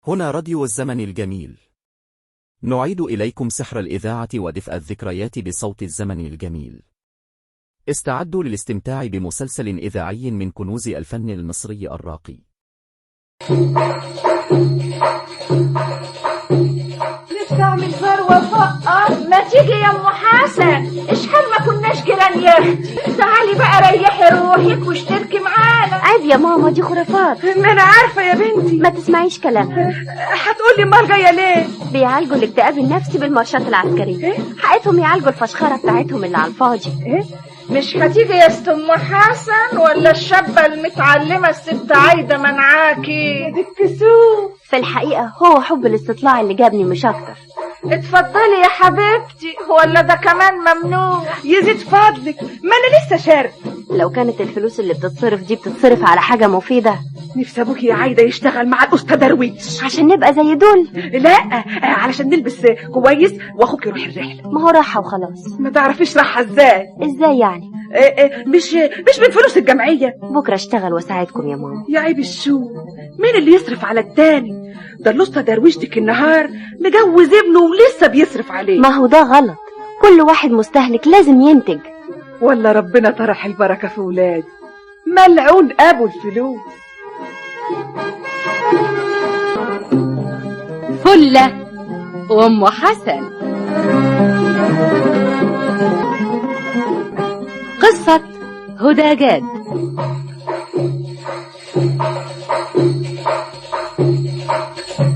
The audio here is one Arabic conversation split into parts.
هنا راديو الزمن الجميل. نعيد إليكم سحر الإذاعة ودفء الذكريات بصوت الزمن الجميل. استعدوا للاستمتاع بمسلسل إذاعي من كنوز الفن المصري الراقي. نستعمل ثروة فقط. ما تيجي يا ام حسن، اشحال ما كناش جيران يا اختي. تعالي بقى ريحي روحك واشتركي معانا. عيب يا ماما، دي خرافات. ما انا عارفه يا بنتي. ما تسمعيش كلامها. هتقولي امال جايه ليه؟ بيعالجوا الاكتئاب النفسي بالمارشات العسكريه. حقيقتهم يعالجوا الفشخره بتاعتهم اللي على الفاضي. مش هتيجي يا ست ام حسن ولا الشابه المتعلمه الست عايده منعاكي؟ دكسوه. في الحقيقه هو حب الاستطلاع اللي جابني مش اكتر. اتفضلي يا حبيبتي، ولا ده كمان ممنوع؟ يزيد فضلك، ما انا لسه شارب. لو كانت الفلوس اللي بتتصرف دي بتتصرف على حاجه مفيده. نفسي ابوكي يا عايده يشتغل مع الاستاذ درويش عشان نبقى زي دول. لا، علشان نلبس كويس واخوك يروح الرحله. ما هو راحه وخلاص. ما تعرفيش راحه ازاي؟ ازاي يعني؟ مش من فلوس الجمعيه. بكره اشتغل واساعدكم يا ماما. يا عيب الشو، مين اللي يصرف على التاني؟ ده الاسطى درويش ديك النهار مجوز ابنه ولسه بيصرف عليه. ما هو ده غلط، كل واحد مستهلك لازم ينتج. والله ربنا طرح البركه في ولادي، ملعون ابو الفلوس. فلة وام حسن. قصة هدى جاد.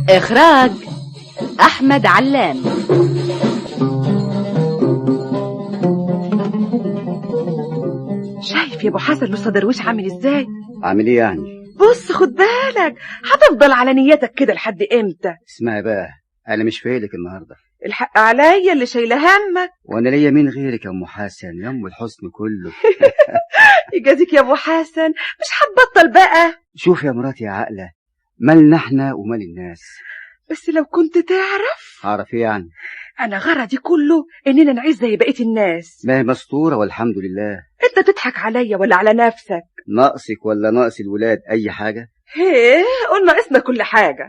إخراج أحمد علام. شايف يا ابو حسن الاستاذ درويش عامل ازاي؟ عامل ايه يعني؟ بص خد بالك، هتفضل على نيتك كده لحد امتى؟ اسمعي بقى، انا مش فايلك النهارده. الحق عليا اللي شايله همك. وانا ليا مين غيرك يا ام حسن، يا ام الحسن كله. يجازيك يا ابو حسن، مش هتبطل بقى. شوف يا مراتي يا عاقله، مالنا احنا ومال الناس. بس لو كنت تعرف. اعرف ايه يعني؟ انا غرضي كله اننا نعيش زي بقيه الناس. ما هي مستوره والحمد لله. انت تضحك عليا ولا على نفسك؟ ناقصك ولا ناقص الولاد اي حاجه؟ هيه، قلنا ناقصنا كل حاجه.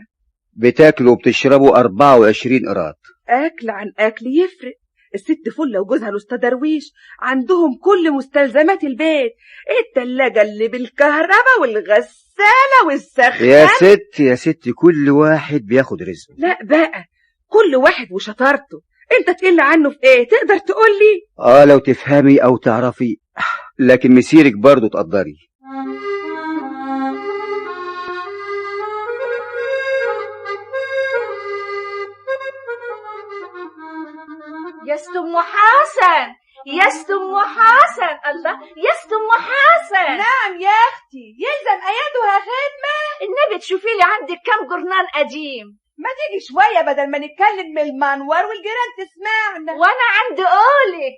بتاكلوا وبتشربوا 24 قراط. اكل عن اكل يفرق. الست فله وجوزها الاستاذ درويش عندهم كل مستلزمات البيت، التلاجة اللي بالكهرباء والغسالة والسخان. يا ست كل واحد بياخد رزقه. لا بقى، كل واحد وشطارته. انت تقل عنه في ايه؟ تقدر تقولي؟ لو تفهمي او تعرفي، لكن مسيرك برضو تقدري. يا ست ام حسن، يا ست ام حسن، الله، يا ست ام حسن. نعم يا اختي، يلزم ايادها خدمه. النبي تشوفي لي عندك كام جرنان قديم. ما تيجي شويه بدل ما نتكلم من المنور والجيران تسمعنا. وانا عندي قولي.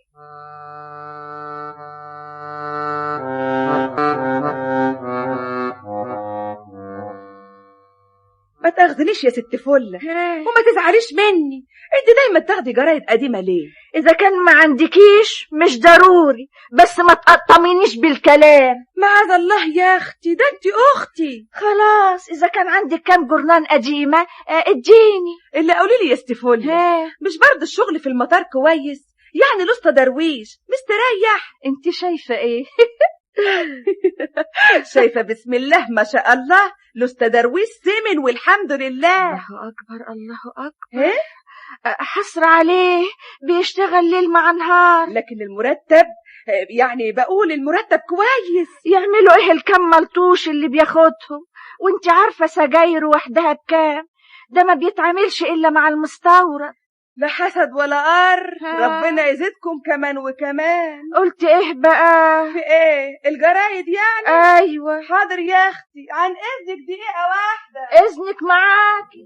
ما تاخذنيش يا ست فله وما تزعليش مني. انت دايما تاخدي جرايد قديمه ليه؟ اذا كان ما عندكيش مش ضروري، بس ما تقطمينيش بالكلام. معاذ الله يا اختي، ده انت اختي. خلاص، اذا كان عندك كام جرنان قديمه اديني. اللي قولي لي يا ست فله، مش برضه الشغل في المطار كويس؟ يعني الاسطى درويش مستريح. انت شايفه ايه؟ شايفه بسم الله ما شاء الله، الاستاذ درويش سمن والحمد لله. الله اكبر، الله اكبر. حسر عليه، بيشتغل ليل مع نهار. لكن المرتب، يعني بقول المرتب كويس. يعملوا ايه الكم ملطوش اللي بياخدهم؟ وانت عارفه سجاير وحدها بكام؟ ده ما بيتعاملش الا مع المستورد. لا حسد ولا قر، ربنا يزيدكم كمان وكمان. قلت ايه بقى؟ في ايه؟ الجرايد يعني؟ ايوه. حاضر يا اختي، عن اذنك دقيقه واحده. اذنك معاكي.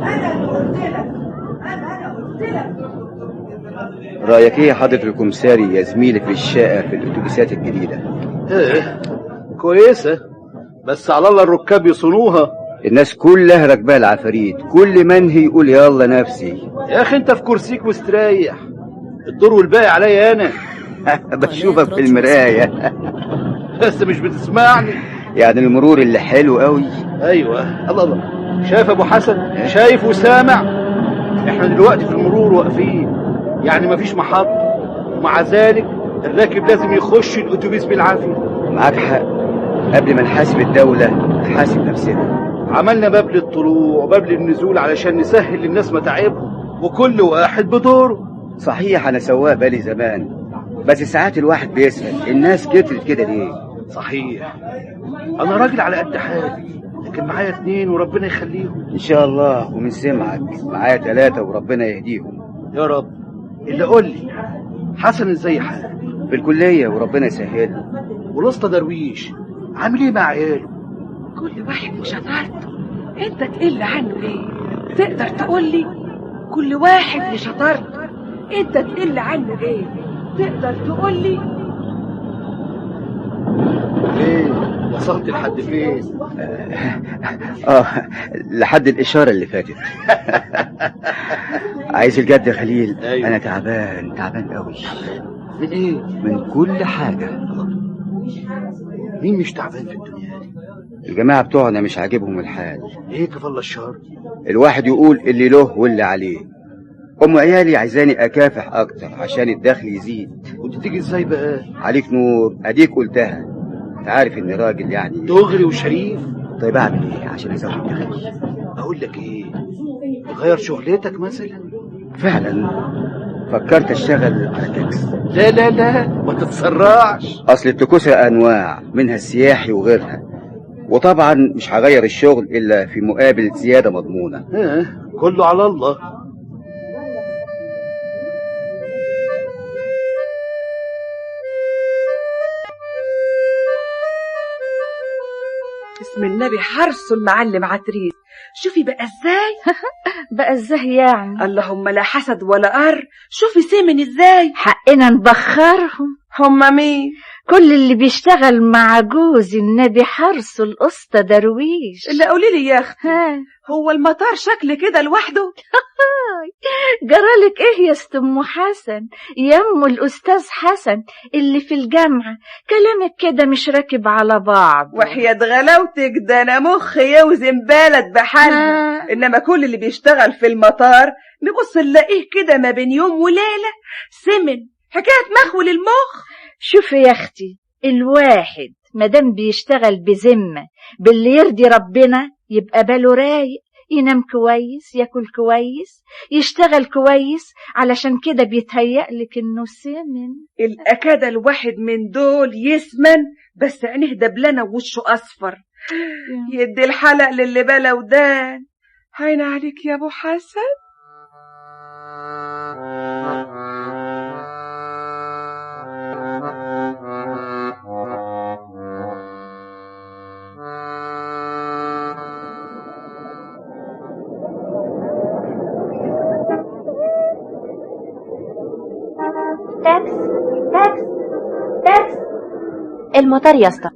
انا قلت لك. رايك ايه يا حضره الكمساري يا زميلك للشقه في الاتوبيسات الجديده؟ كويسه، بس على الله الركاب يصونوها. الناس كلها راكباها العفاريت، كل منهي يقول يلا نفسي. يا اخي انت في كرسيك مستريح، الدور والباقي عليا انا. بشوفك في المراية. بس مش بتسمعني. يعني المرور اللي حلو قوي. ايوه. الله الله، شايف ابو حسن؟ شايف وسامع؟ احنا دلوقتي في المرور واقفين، يعني مفيش محطة، ومع ذلك الراكب لازم يخش الاتوبيس بالعافية. معاك حق، قبل ما نحاسب الدولة نحاسب نفسنا. عملنا باب للطلوع وباب للنزول علشان نسهل للناس متاعبهم، وكل واحد بدوره. صحيح انا سواق بالي زمان، بس ساعات الواحد بيسأل الناس كترت كده ليه؟ صحيح، انا راجل على قد حالي، لكن معايا 2 وربنا يخليهم. ان شاء الله. ومن سمعك معايا 3 وربنا يهديهم يا رب. اللي قول لي، حسن ازاي حاله؟ في الكلية وربنا يسهله. والاسطى درويش عامل ايه مع عياله؟ كل واحد وشطارته، انت تقل عنه ليه؟ تقدر تقول لي؟ كل واحد وشطارته، انت تقل عنه ليه؟ تقدر تقول لي؟ ايه وصلت لحد فين؟ لحد الإشارة اللي فاتت. عايز الجد يا خليل؟ أيوة. أنا تعبان قوي. من ايه؟ من كل حاجة. مين مش تعبان في الدنيا دي؟ الجماعة بتوعنا مش عاجبهم الحال. ايه كفالة الشهر؟ الواحد يقول اللي له واللي عليه. أم عيالي عايزاني أكافح أكتر عشان الدخل يزيد. وانت تيجي ازاي بقى؟ عليك نور، أديك قلتها. أنت عارف إني راجل يعني دغري وشريف. طيب أعمل إيه عشان أزود الدخل؟ اقول لك ايه، تغير شغلتك مثلا. فعلا فكرت أشتغل على تاكس. لا لا لا، ما تتسرعش. أصل التكوسة أنواع منها السياحي وغيرها، وطبعا مش هغير الشغل إلا في مقابل زيادة مضمونة. كله على الله. اسم النبي حرصه المعلم عتريس، شوفي بقى ازاي. بقى ازاي يعني؟ اللهم لا حسد ولا قر، شوفي سمن ازاي. حقنا نبخرهم. هما مين؟ كل اللي بيشتغل مع جوز النبي حرصه القسطى درويش. اللي قولي لي يا اختي، ها، هو المطار شكل كده لوحده؟ جرالك ايه يا ست ام حسن يا ام الاستاذ حسن اللي في الجامعه؟ كلامك كده مش راكب على بعض. وحياة غلاوتك ده انا مخي يوزن بلد بحالها. انما كل اللي بيشتغل في المطار نبص نلاقيه كده ما بين يوم وليله سمن، حكايه مخول المخ. شوفي يا اختي، الواحد مادام بيشتغل بذمه باللي يرضي ربنا يبقى باله رايق، ينام كويس، ياكل كويس، يشتغل كويس، علشان كده بيتهيألك انه سمن. الأكاد الواحد من دول يسمن بس عينيه دبلانة ووشه أصفر، يدي الحلق للي بلا ودان. هين عليك يا أبو حسن. تاكس تاكس تاكس. المطار يا اسطى.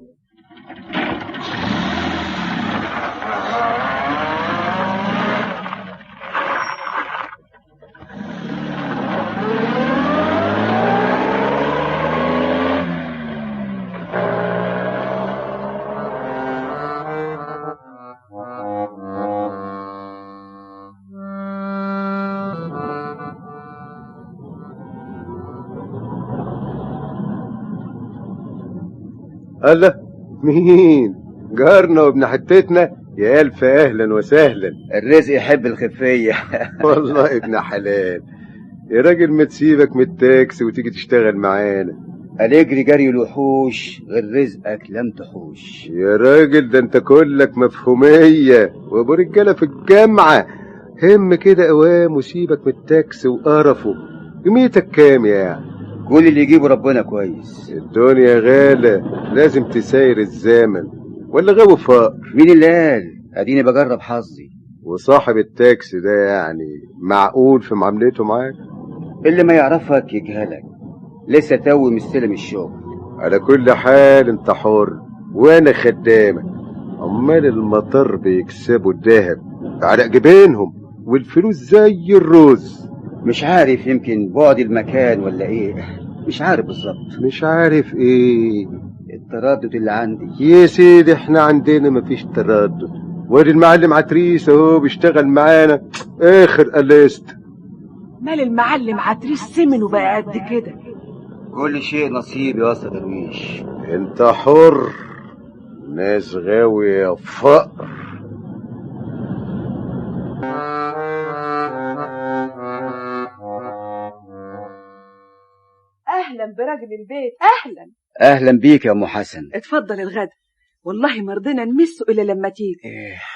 الله، مين؟ جارنا وابن حتتنا. يا ألف أهلا وسهلا. الرزق يحب الخفية. والله ابن حلال يا راجل، ما تسيبك من التاكسي وتيجي تشتغل معانا. هنجري جري الوحوش غير رزقك لم تحوش. يا راجل ده انت كلك مفهومية وابو رجالة في الجامعة. هم كده قوام وسيبك من التاكسي وقرفه. يوميتك كام يعني؟ قول اللي يجيبه ربنا كويس. الدنيا غالة، لازم تساير الزمن ولا غاوي فقر. مين اللي قال؟ اديني بجرب حظي. وصاحب التاكسي ده يعني معقول في معاملته معاك؟ اللي ما يعرفك يجهلك، لسه توي مستلم الشغل. على كل حال انت حر وانا خدامك. عمال المطر بيكسبوا الذهب على جبينهم والفلوس زي الرز. مش عارف، يمكن بعد المكان ولا ايه، مش عارف بالظبط. مش عارف ايه؟ التردد اللي عندي. يا سيدي احنا عندنا مفيش تردد، وادي المعلم عتريس اهو بيشتغل معانا اخر قلست. مال المعلم عتريس سمن وبقى قد كده. كل شيء نصيب يا اسطى درويش. انت حر، ناس غاوية فقر. اهلا براجل البيت. اهلا. اهلا بيك يا ام حسن. اتفضل الغدا، والله ما رضينا نمسه الا لما تيجي.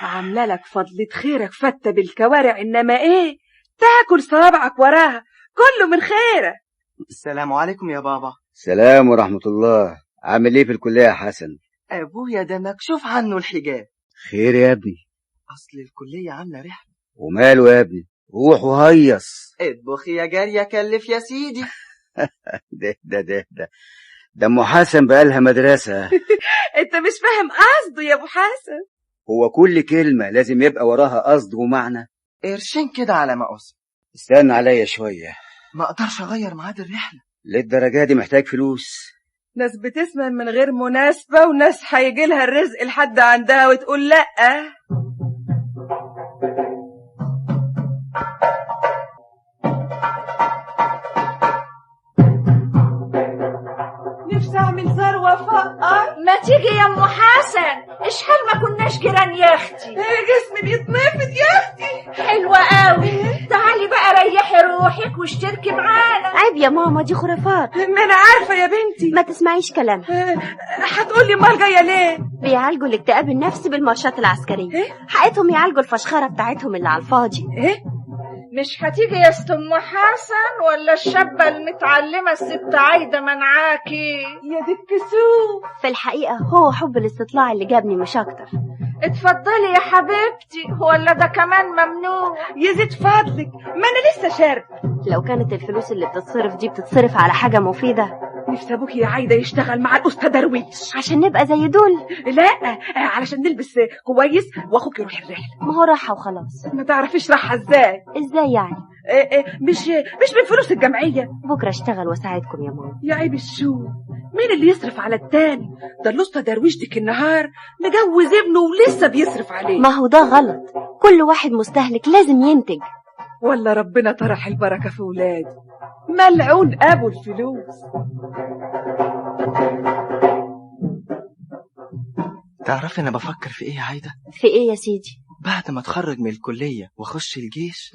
عامله لك فضلة خيرك فتة بالكوارع، انما ايه تاكل صوابعك وراها، كله من خيرك. السلام عليكم يا بابا. سلام ورحمة الله. عامل ايه في الكلية يا حسن؟ ابويا ده مكشوف عنه الحجاب. خير يا ابني؟ اصل الكلية عاملة رحلة. وماله يا ابني؟ روح وهيص. اطبخ يا جارية كلف يا سيدي. ده ام حسن بقالها مدرسة. انت مش فاهم قصده يا ابو حسن. هو كل كلمة لازم يبقى وراها قصد ومعنى؟ قرشين كده على ما أقصد. استنى عليا شوية. ما اقدرش اغير ميعاد الرحلة. للدرجة دي محتاج فلوس؟ ناس بتسمن من غير مناسبة، وناس هيجي لها الرزق لحد عندها وتقول لأ. نفسي اعمل ثروة فقر. ما تيجي يا ام حسن، اشحال ما كناش جيران يا اختي. جسمي بيتنفض يا اختي. حلوة قوي، تعالي بقى ريحي روحك واشتركي معانا. عيب يا ماما، دي خرافات. ما انا عارفة يا بنتي. ما تسمعيش كلامها. هتقولي امال جاية ليه؟ بيعالجوا الاكتئاب النفسي بالمارشات العسكرية. حقيقتهم يعالجوا الفشخرة بتاعتهم اللي على الفاضي. مش هتيجي يا ست ام حسن ولا الشابة المتعلمة الست عايدة منعاكي؟ يا دي الكسوف. في الحقيقة هو حب الاستطلاع اللي جابني مش اكتر. اتفضلي يا حبيبتي، ولا ده كمان ممنوع؟ يزيد فضلك، ما انا لسه شارب. لو كانت الفلوس اللي بتتصرف دي بتتصرف على حاجة مفيدة. نفسي ابوك يا عايدة يشتغل مع الأستاذ درويش. عشان نبقى زي دول؟ لا، علشان نلبس كويس واخوك يروح الرحلة. ما هو راحة وخلاص. ما تعرفيش راحة ازاي؟ ازاي يعني؟ مش من فلوس الجمعية. بكرة اشتغل واساعدكم يا ماما. يا عيب الشو، مين اللي يصرف على التاني؟ ده الأستاذ درويش ديك النهار مجوز ابنه ولسه بيصرف عليه. ما هو ده غلط، كل واحد مستهلك لازم ينتج. ولا ربنا طرح البركة في ولادي، ملعون ابو الفلوس. تعرفي انا بفكر في ايه يا عايدة؟ في ايه يا سيدي؟ بعد ما اتخرج من الكلية واخش الجيش،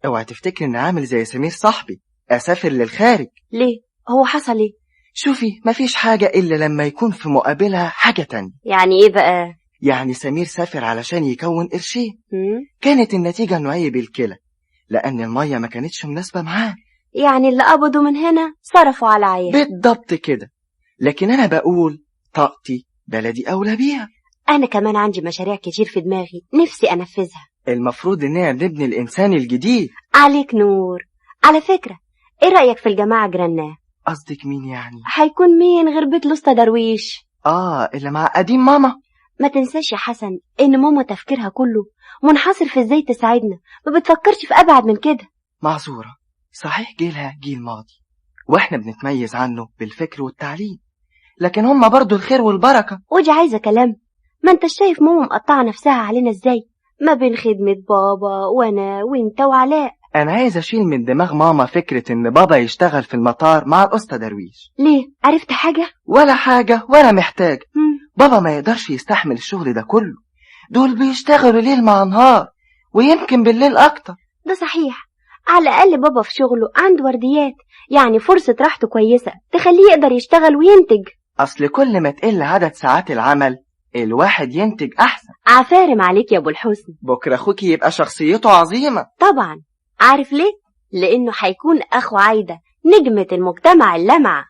اوعى تفتكر اني عامل زي سمير صاحبي اسافر للخارج. ليه؟ هو حصل ايه؟ شوفي، مفيش حاجة الا لما يكون في مقابلها حاجة تانية. يعني ايه بقى؟ يعني سمير سافر علشان يكون قرشين. كانت النتيجة انه عيب الكلى، لان المية ما كانتش مناسبة معاه. يعني اللي قبضوا من هنا صرفوا على عيال. بالضبط كده. لكن انا بقول طاقتي بلدي اولى بيها. انا كمان عندي مشاريع كتير في دماغي نفسي انفذها. المفروض اننا بنبني الانسان الجديد. عليك نور. على فكرة، ايه رأيك في الجماعة جرناه؟ قصدك مين يعني؟ هيكون مين غير بيت الأستاذ درويش؟ اللي مع قديم ماما. ما تنساش يا حسن ان ماما تفكيرها كله منحصر في ازاي تساعدنا، ما بتفكرش في ابعد من كده. معذورة، صحيح جيلها جيل ماضي واحنا بنتميز عنه بالفكر والتعليم، لكن هم برضو الخير والبركة. ودي عايزة كلام. ما انت شايف ماما مقطعة نفسها علينا ازاي، ما بين خدمة بابا وانا وانت وعلاء. انا عايز اشيل من دماغ ماما فكرة ان بابا يشتغل في المطار مع الأستاذ درويش. ليه؟ عرفت حاجة؟ ولا حاجة ولا محتاج. بابا ما يقدرش يستحمل الشغل ده كله، دول بيشتغلوا ليل مع نهار ويمكن بالليل اكتر. ده صحيح، على الأقل بابا في شغله عنده ورديات، يعني فرصة راحته كويسة تخليه يقدر يشتغل وينتج. أصل كل ما تقل عدد ساعات العمل الواحد ينتج أحسن. عفارم عليك يا أبو الحسن. بكرة أخوك يبقى شخصيته عظيمة. طبعا. عارف ليه؟ لأنه هيكون أخو عايدة نجمة المجتمع اللمعة.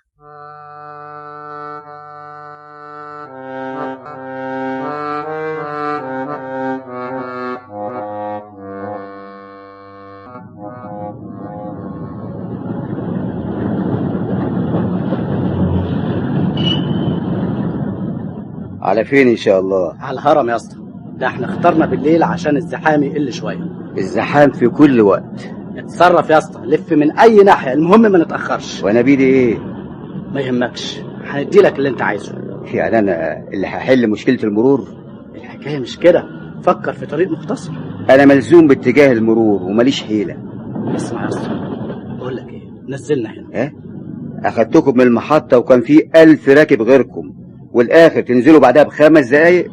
على فين ان شاء الله؟ على الهرم يا اسطى. ده احنا اخترنا بالليل عشان الزحام يقل شويه. الزحام في كل وقت. اتصرف يا اسطى، لف من اي ناحيه، المهم ما نتاخرش. وانا بيدي ايه؟ ما يهمكش، هندي لك اللي انت عايزه. يعني انا اللي هحل مشكله المرور؟ الحكايه مش كده، فكر في طريق مختصر. انا ملزوم باتجاه المرور وماليش حيله. اسمع يا اسطى، بقول لك ايه، نزلنا هنا. ايه؟ اخدتكم من المحطه وكان في 1000 راكب غيركم، والاخر تنزلوا بعدها ب5 دقايق؟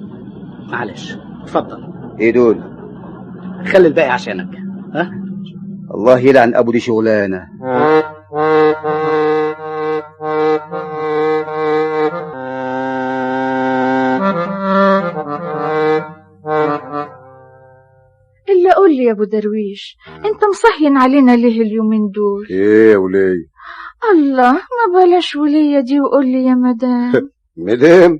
معلش، اتفضل. ايه دول؟ خلي الباقي عشانك. ها؟ الله يلعن ابو دي شغلانه. إلا قول لي يا أبو درويش، أنت مصحين علينا ليه اليومين دول؟ ايه يا ولية؟ الله، ما بلاش ولية دي وقول لي يا مدام.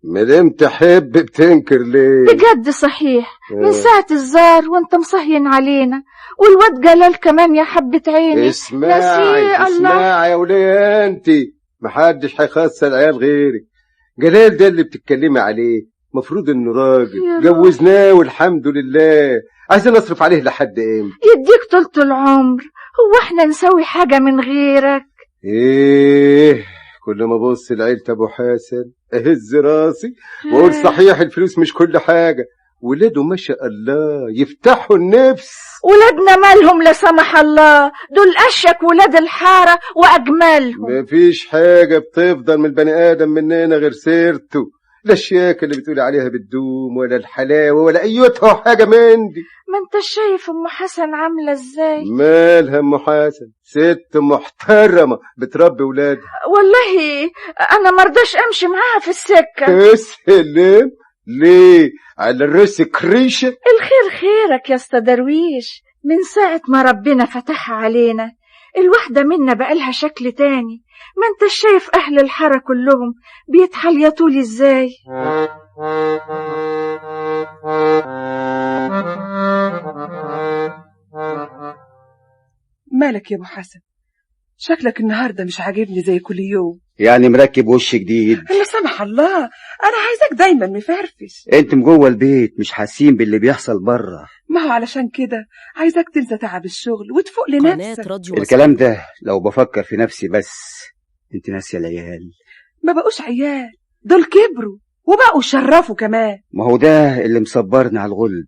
مدام تحب بتنكر ليه؟ بجد صحيح، من ساعة الزار وانت مصحين علينا، والواد جلال كمان يا حبة عيني. اسمعي يا ولية، انتي محدش هيخسر العيال غيرك. جلال ده اللي بتتكلمي عليه مفروض انه راجل، جوزناه والحمد لله. عايزين نصرف عليه لحد امتى؟ يديك طولة العمر، هو احنا نسوي حاجة من غيرك؟ ايه، كل ما ابص لعيلة ابو حسن اهز راسي واقول صحيح الفلوس مش كل حاجة، ولاده ما شاء الله يفتحوا النفس. ولادنا مالهم لا سمح الله، دول اشك ولاد الحارة واجملهم. مفيش حاجة بتفضل من البني ادم مننا غير سيرته، لا الشياكة اللي بتقولي عليها بتدوم ولا الحلاوة ولا ايتها حاجة من دي. ما انت شايف ام حسن عاملة ازاي؟ مالها ام حسن؟ ست محترمة بتربي ولادها. والله انا مرضاش امشي معاها في السكة. تسلم ليه؟ على الرس كريشة. الخير خيرك يا اسطى درويش، من ساعة ما ربنا فتحها علينا الواحدة منا بقالها شكل تاني. ما انت شايف اهل الحارة كلهم بيتحليطوا لي ازاي. مالك يا ابو حسن؟ شكلك النهارده مش عاجبني زي كل يوم. يعني مركب وش جديد؟ لا سمح الله، انا عايزك دايما مفرفش. انتم جوه البيت مش حاسين باللي بيحصل بره. ما هو علشان كده عايزك تنسى تعب الشغل وتفوق لنفسك. الكلام ده لو بفكر في نفسي بس. انت ناسيه العيال. ما بقوش عيال، دول كبروا وبقوا شرفوا كمان. ما هو ده اللي مصبرنا على الغلب.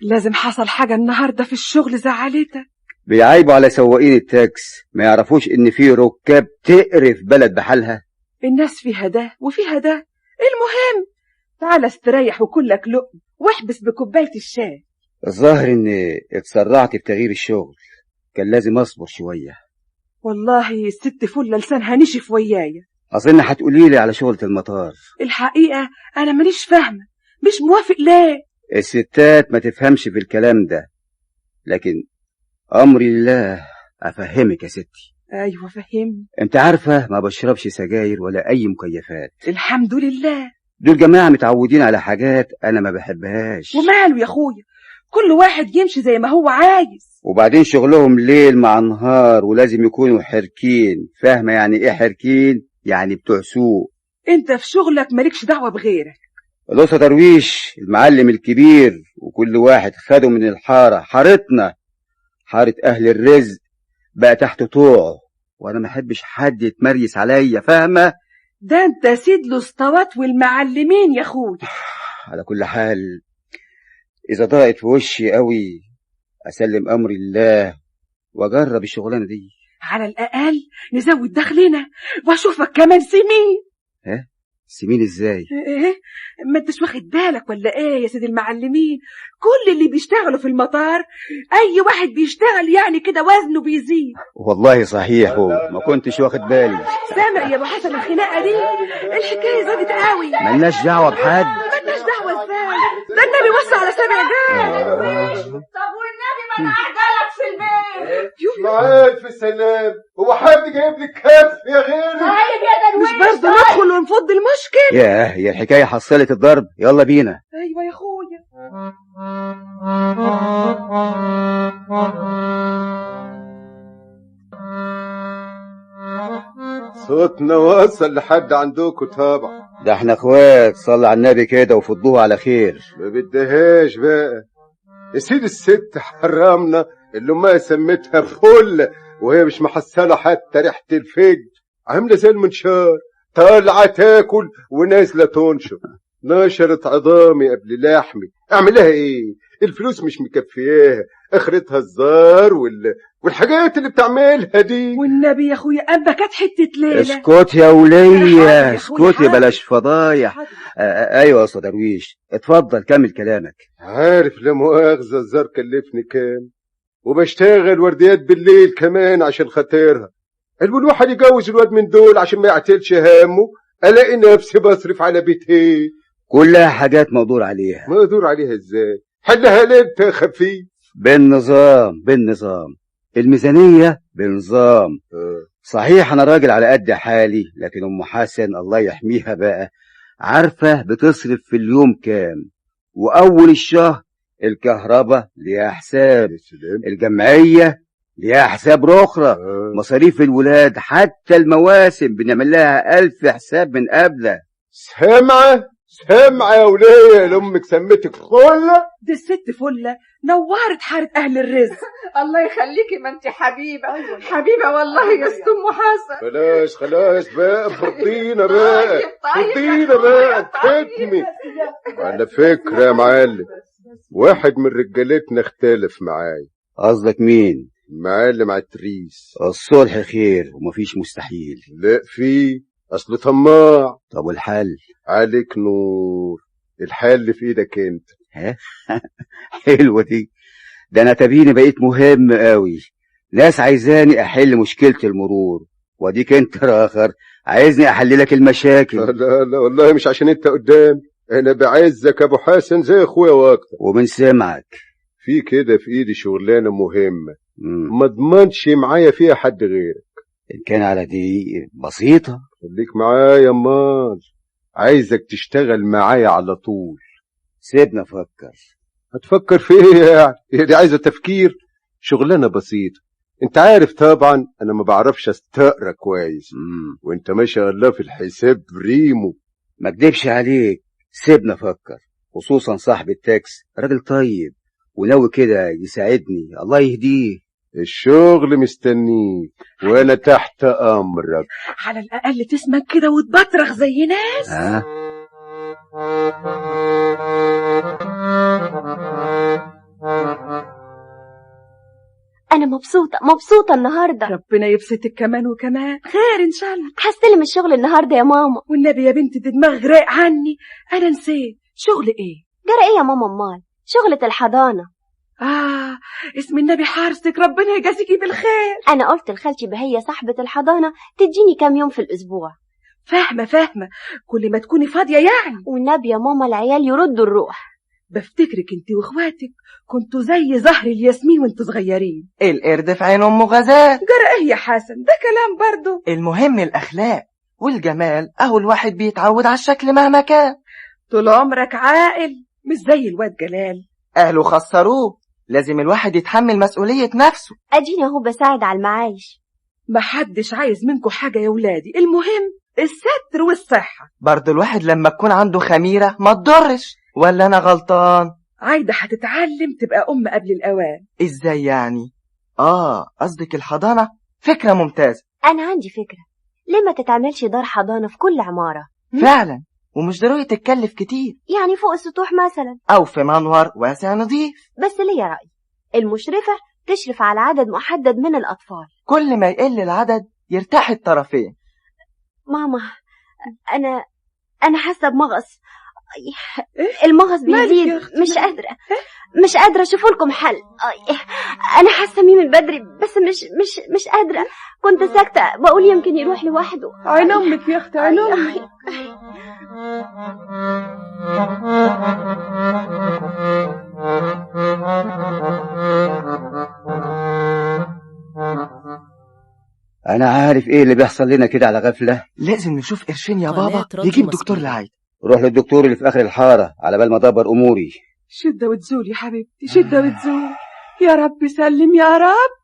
لازم حصل حاجة النهاردة في الشغل زعلتك. بيعايبوا على سواقين التاكس، ما يعرفوش ان في ركاب تقرف بلد بحالها. الناس فيها ده وفيها ده، المهم تعال استريح وكلك لقم واحبس بكوباية الشاي. الظاهر اني اتسرعت في تغيير الشغل، كان لازم اصبر شوية. والله الست فلة لسانها نشف ويايا. اظن هتقولي لي على شغلة المطار. الحقيقة انا مانيش فاهمة، مش موافق ليه؟ الستات ما تفهمش في الكلام ده، لكن امري لله. افهمك يا ستي. ايوه فهمني. انت عارفة ما بشربش سجاير ولا اي مكيفات. الحمد لله. دول جماعة متعودين على حاجات انا ما بحبهاش. وماله يا اخويا، كل واحد يمشي زي ما هو عايز. وبعدين شغلهم ليل مع نهار ولازم يكونوا حركين. فاهمة يعني ايه حركين؟ يعني بتوع سوق. انت في شغلك مالكش دعوة بغيرك. الأسطى درويش المعلم الكبير، وكل واحد خده من الحارة، حارتنا حارة أهل الرزق، بقى تحت طوعه، وأنا ما أحبش حد يتمريس عليا. فاهمة؟ ده أنت سيد الأسطوات والمعلمين يا أخوي. على كل حال إذا ضاقت في وشي قوي أسلم أمري الله وأجرب الشغلانة دي. على الأقل نزود دخلنا وأشوفك كمان سمين. ها؟ سمين ازاي؟ ايه، ما انتش واخد بالك ولا ايه يا سيد المعلمين؟ كل اللي بيشتغلوا في المطار اي واحد بيشتغل يعني كده وزنه بيزيد. والله صحيح، ما كنتش واخد بالي. سامع يا ابو حسن الخناقه دي؟ الحكايه زادت قوي. ملناش دعوه بحد. ملناش دعوه ازاي؟ ده النبي وصى على سامع جاي. طب والنبي ما انا عجلك في البيت. معاك في السلام، هو حد جايب لك كف يا غيري؟ طيب يا درويش، مش برضه ندخل ونفض المشكل؟ ياه، هي الحكايه حصلت الضرب. يلا بينا. ايوه يا اخويا. صوتنا وصل لحد عندكم طبعا. ده احنا اخوات، صلي على النبي كده وفضوها على خير. ما بدهاش بقى يا سيد الست، حرمنا اللي ما سميتها فل وهي مش محصلة حتى ريحة الفجر، عاملة زي المنشار، طالعة تاكل ونازلة تنشر. نشرت عظامي قبل لحمي، اعملها ايه؟ الفلوس مش مكفياها، اخرتها الزار والحاجات اللي بتعملها دي. والنبي يا اخويا اما كانت حته ليله. اسكت يا وليه، اسكتي بلاش فضايح. ايوه يا استاذ درويش، اتفضل كمل كلامك. عارف لا مؤاخذه الزار كلفني كام، وبشتغل ورديات بالليل كمان عشان خاطرها. الواحد يجوز الواد من دول عشان ما يعتلش هامه، الاقي نفسي بصرف على بيتين. كلها حاجات مقدور عليها. مقدور عليها ازاي؟ حلها ليه انت يا خفيف؟ بالنظام الميزانية بنظام. صحيح انا راجل على قد حالي، لكن ام حسن الله يحميها بقى عارفة بتصرف في اليوم كام، واول الشهر الكهرباء ليها حساب، الجمعية ليها حساب رخرة، مصاريف الولاد حتى المواسم بنعمل لها 1000 حساب من قبله. سامعة يا ولية، لأمك سمتك فلة؟ دي الست فلة نورت حارة أهل الرزق. الله يخليكي، ما انت حبيبة حبيبة والله يا ست أم حسن. خلاص بقى، فضينا بقى تحكمي. على فكرة يا معلم، واحد من رجالتنا اختلف معاي. قصدك مين؟ معلم عتريس. الصلح خير ومفيش مستحيل. لا فيه، اصل طماع. طب والحل؟ عليك نور، الحل في ايدك انت. ها حلوة دي، ده انا تبيني بقيت مهم قوي، ناس عايزاني احل مشكلة المرور، واديك انت راخر عايزني احللك المشاكل. لا والله مش عشان انت قدام، انا بعزك ابو حسن زي اخويا واكتر. ومن سمعك في كده في ايدي شغلانة مهمة، ما اضمنش معايا فيها حد غيرك. ان كان على دي بسيطة. خليك معايا امال، عايزك تشتغل معايا على طول. سيبنا افكر. هتفكر في ايه يعني؟ هي دي عايزة تفكير؟ شغلانة بسيطة، انت عارف طبعا انا ما بعرفش استقرا كويس. وانت ما شاء الله في الحساب بريمو. ما اكدبش عليك، سيبنا افكر، خصوصا صاحب التاكس راجل طيب وناوي كده يساعدني، الله يهديه. الشغل مستنيك وانا تحت امرك. على الاقل تسمك كده وتبطرخ زي ناس. انا مبسوطه النهارده. ربنا يبسطك كمان وكمان، خير ان شاء الله. هستلم الشغل النهارده يا ماما. والنبي يا بنتي دي دماغ رايق عني، انا نسيت. شغل ايه؟ جرى ايه يا ماما امال؟ شغلة الحضانة. اسم النبي حارسك، ربنا يجازيكي بالخير. انا قلت لخالتي بهية صاحبة الحضانة تديني كام يوم في الاسبوع. فاهمة، كل ما تكوني فاضية يعني. والنبي يا ماما العيال يردوا الروح. بفتكرك انت واخواتك كنتوا زي زهر الياسمين وانتوا صغيرين. القرد في عين ام غزال. جرى ايه يا حسن؟ ده كلام برضو. المهم الاخلاق والجمال، اهو الواحد بيتعود على الشكل مهما كان. طول عمرك عاقل، مش زي الواد جلال. اهله خسروه، لازم الواحد يتحمل مسؤولية نفسه. اديني اهو بساعد على المعايش. محدش عايز منكم حاجة يا ولادي، المهم الستر والصحة. برضو الواحد لما تكون عنده خميرة ما تضرش، ولا انا غلطان؟ عايدة هتتعلم تبقى ام قبل الاوان. ازاي يعني؟ قصدك الحضانة؟ فكرة ممتازة. انا عندي فكرة، ليه ما تتعملش دار حضانة في كل عمارة؟ فعلا، ومش ضروري تتكلف كتير، يعني فوق السطوح مثلا، او في منور واسع نظيف. بس ليا رأي، المشرفة تشرف على عدد محدد من الأطفال. كل ما يقل العدد يرتاح الطرفين. ماما أنا حاسة بمغص، المغص بيزيد، مش قادرة أشوف لكم حل. أنا حاسة مين من بدري، بس مش قادرة. كنت ساكتة بقول يمكن يروح لوحده. عين أمك يا أختي، عين أمك. أنا عارف إيه اللي بيحصل لنا كده على غفلة. لازم نشوف قرشين يا بابا يجيب دكتور لعيد. روح للدكتور اللي في آخر الحارة على بال ما أدبر أموري. شدة وتزول يا حبيبتي، شدة وتزول. يا رب سلم يا رب.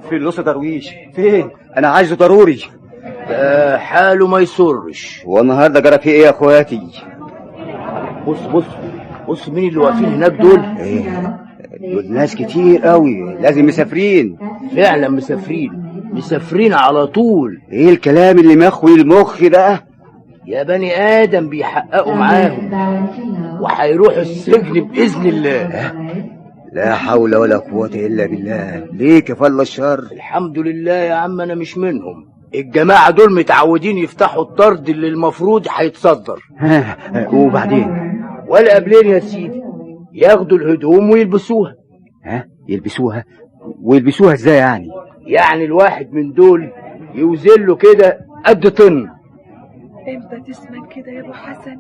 في الأسطى درويش فين؟ أنا عايزه ضروري. حاله ما يسرش. والنهارده جرى فيه إيه يا إخواتي؟ بص مين اللي واقفين هناك دول؟ إيه؟ دول ناس كتير قوي، لازم مسافرين. فعلا مسافرين على طول. إيه الكلام اللي مخوي المخ ده؟ يا بني آدم بيحققوا معاهم وهيروحوا السجن بإذن الله. لا حول ولا قوة إلا بالله. ليه كفل الشر؟ الحمد لله يا عم أنا مش منهم. الجماعة دول متعودين يفتحوا الطرد اللي المفروض هيتصدر. وبعدين؟ ولا قبلين يا سيدي ياخدوا الهدوم ويلبسوها. يلبسوها؟ ويلبسوها ازاي يعني؟ يعني الواحد من دول يوزن له كده قد طن. امتى تسمن كده يا ابو حسن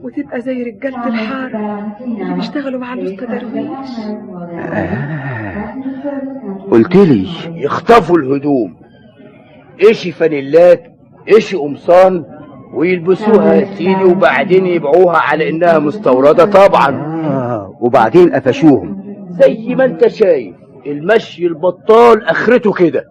وتبقى زي رجالة الحارة اللي بيشتغلوا مع الأسطى درويش؟ قلتلي يخطفوا الهدوم، ايشي فانيلات ايشي قمصان، ويلبسوها يا سيدي وبعدين يبيعوها على انها مستوردة طبعا. وبعدين قفشوهم زي ما انت شايف. المشي البطال اخرته كده.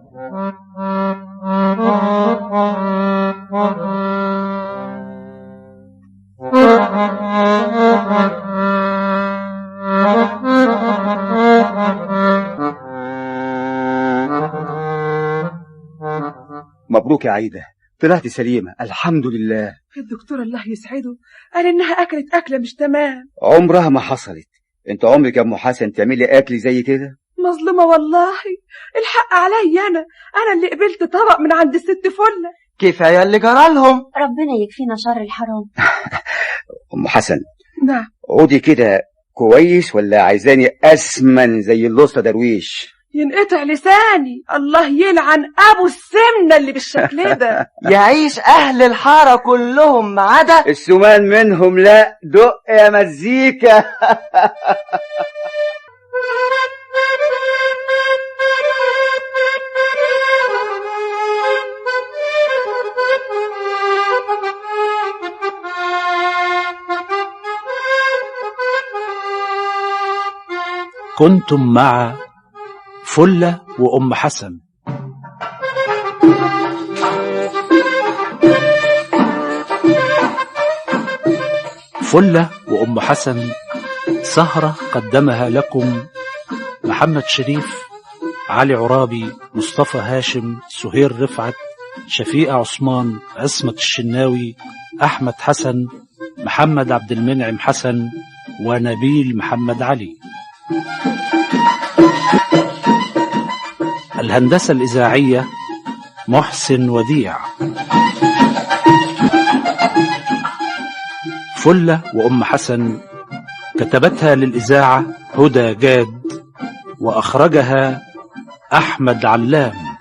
مبروك يا عايدة، طلعت سليمة الحمد لله. الدكتور الله يسعده قال انها اكلت اكلة مش تمام. عمرها ما حصلت. انت عمرك يا ام حسن تعملي اكل زي كده؟ مظلومة والله، الحق عليا انا اللي قبلت طبق من عند الست فلة. كفاية اللي جرالهم. ربنا يكفينا شر الحرام. ام حسن. نعم. عودي كده كويس ولا عايزاني اسمن زي الأسطى درويش؟ ينقطع لساني، الله يلعن ابو السمنة اللي بالشكل ده. يعيش اهل الحارة كلهم ما عدا السمان منهم. لا دق يا مزيكا. كنتم مع فلة وأم حسن. فلة وأم حسن سهرة قدمها لكم محمد شريف، علي عرابي، مصطفى هاشم، سهير رفعت، شفيقة عثمان، عصمت الشناوي، أحمد حسن، محمد عبد المنعم حسن، ونبيل محمد علي. الهندسة الإذاعية محسن وديع. فلة وأم حسن كتبتها للإذاعة هدى جاد، وأخرجها أحمد علام.